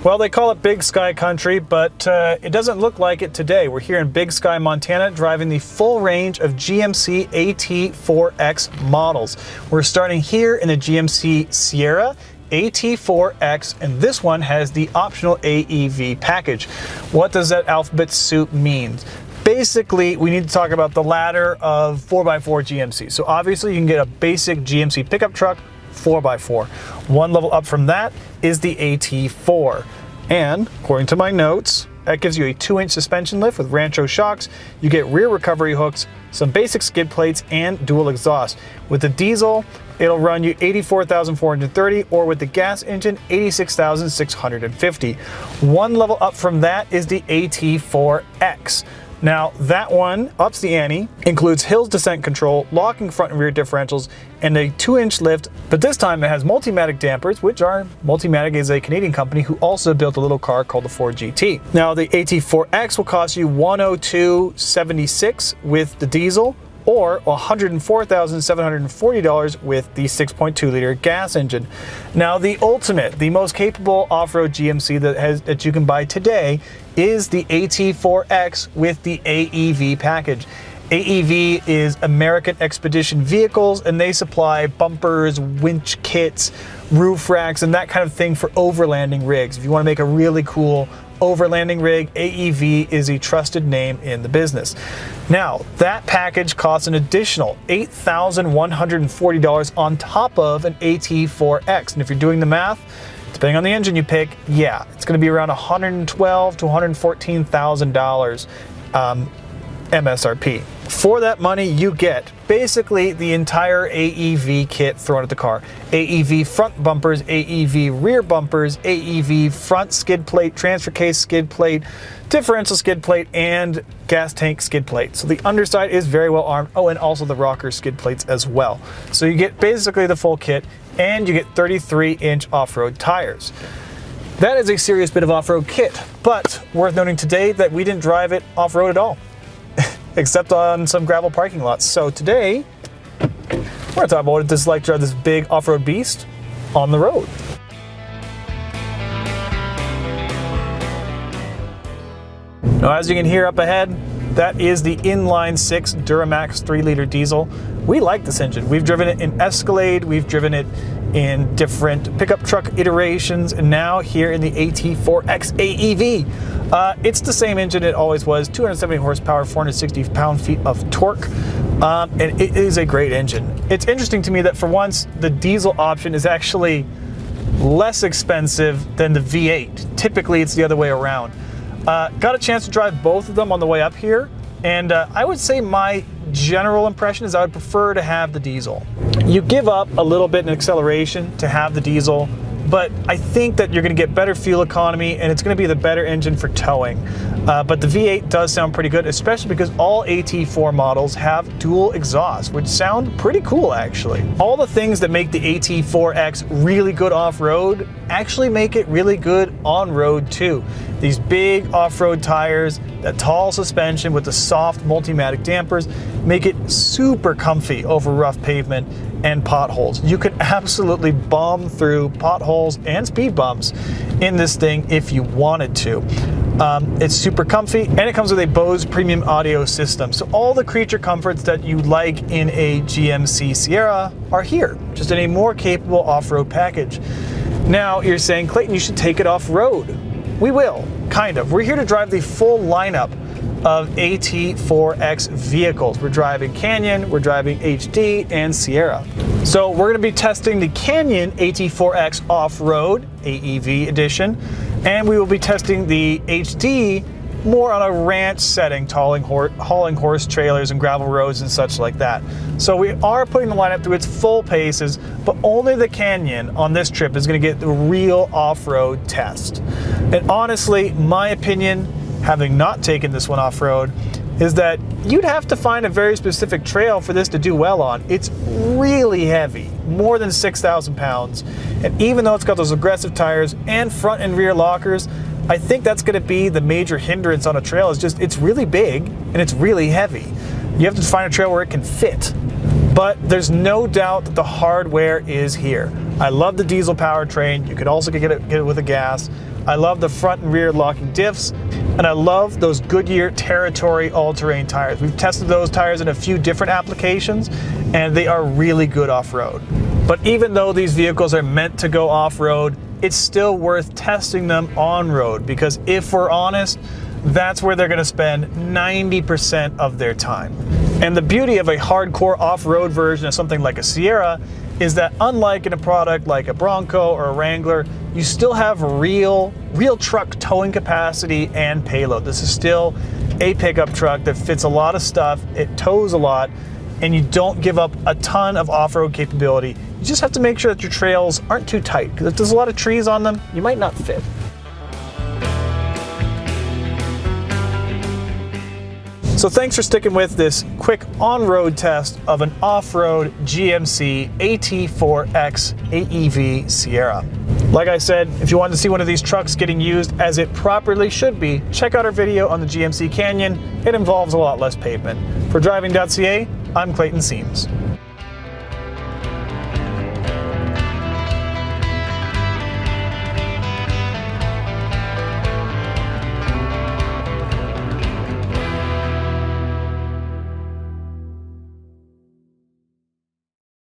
Well, they call it Big Sky Country, but it doesn't look like it today. We're here in Big Sky, Montana, driving the full range of GMC AT4X models. We're starting here in the GMC Sierra AT4X, and this one has the optional AEV package. What does that alphabet soup mean? Basically, we need to talk about the ladder of 4x4 GMC. So obviously you can get a basic GMC pickup truck, 4x4. One level up from that is the AT4. And according to my notes, that gives you a 2-inch suspension lift with Rancho shocks. You get rear recovery hooks, some basic skid plates, and dual exhaust. With the diesel, it'll run you 84,430, or with the gas engine, 86,650. One level up from that is the AT4X. Now that one ups the ante, includes hills descent control, locking front and rear differentials, and a 2-inch lift, but this time it has Multimatic dampers, which are, Multimatic is a Canadian company who also built a little car called the Ford GT. Now the AT4X will cost you $102.76 with the diesel, or $104,740 with the 6.2-liter gas engine. Now the ultimate, the most capable off-road GMC that you can buy today is the AT4X with the AEV package. AEV is American Expedition Vehicles, and they supply bumpers, winch kits, roof racks, and that kind of thing for overlanding rigs. If you want to make a really cool overlanding rig, AEV is a trusted name in the business. Now, that package costs an additional $8,140 on top of an AT4X. And if you're doing the math, depending on the engine you pick, yeah, it's going to be around $112,000 to $114,000 MSRP. For that money, you get basically the entire AEV kit thrown at the car. AEV front bumpers, AEV rear bumpers, AEV front skid plate, transfer case skid plate, differential skid plate, and gas tank skid plate. So the underside is very well armed. Oh, and also the rocker skid plates as well. So you get basically the full kit, and you get 33-inch off-road tires. That is a serious bit of off-road kit, but worth noting today that we didn't drive it off-road at all, except on some gravel parking lots. So today, we're gonna talk about what it's like to drive this big off-road beast on the road. Now, as you can hear up ahead, that is the inline-6 Duramax 3-liter diesel. We like this engine. We've driven it in Escalade, we've driven it in different pickup truck iterations, and now here in the AT4X AEV. It's the same engine it always was, 270 horsepower, 460 pound-feet of torque, and it is a great engine. It's interesting to me that for once, the diesel option is actually less expensive than the V8. Typically, it's the other way around. Got a chance to drive both of them on the way up here, and I would say my general impression is I would prefer to have the diesel. You give up a little bit in acceleration to have the diesel, but I think that you're going to get better fuel economy, and it's going to be the better engine for towing. But the V8 does sound pretty good, especially because all AT4 models have dual exhaust, which sound pretty cool actually. All the things that make the AT4X really good off-road actually make it really good on-road too. These big off-road tires, that tall suspension with the soft Multimatic dampers make it super comfy over rough pavement and potholes. You can absolutely bomb through potholes and speed bumps in this thing if you wanted to. It's super comfy, and it comes with a Bose premium audio system. So all the creature comforts that you like in a GMC Sierra are here, just in a more capable off-road package. Now you're saying, Clayton, you should take it off-road. We will, kind of. We're here to drive the full lineup of AT4X vehicles. We're driving Canyon, we're driving HD, and Sierra. So we're gonna be testing the Canyon AT4X Off-Road AEV edition, and we will be testing the HD more on a ranch setting, hauling horse trailers and gravel roads and such like that. So we are putting the lineup through its full paces, but only the Canyon on this trip is gonna get the real off-road test. And honestly, my opinion, having not taken this one off-road, is that you'd have to find a very specific trail for this to do well on. It's really heavy, more than 6,000 pounds. And even though it's got those aggressive tires and front and rear lockers, I think that's gonna be the major hindrance on a trail. Is just, it's really big and it's really heavy. You have to find a trail where it can fit. But there's no doubt that the hardware is here. I love the diesel powertrain. You could also get it with a gas. I love the front and rear locking diffs, and I love those Goodyear Territory all-terrain tires. We've tested those tires in a few different applications, and they are really good off-road. But even though these vehicles are meant to go off-road, it's still worth testing them on-road, because if we're honest, that's where they're going to spend 90% of their time. And the beauty of a hardcore off-road version of something like a Sierra is that, unlike in a product like a Bronco or a Wrangler, you still have real truck towing capacity and payload. This is still a pickup truck that fits a lot of stuff, it tows a lot, and you don't give up a ton of off-road capability. You just have to make sure that your trails aren't too tight, because if there's a lot of trees on them, you might not fit. So thanks for sticking with this quick on-road test of an off-road GMC AT4X AEV Sierra. Like I said, if you wanted to see one of these trucks getting used as it properly should be, check out our video on the GMC Canyon. It involves a lot less pavement. For Driving.ca, I'm Clayton Seams.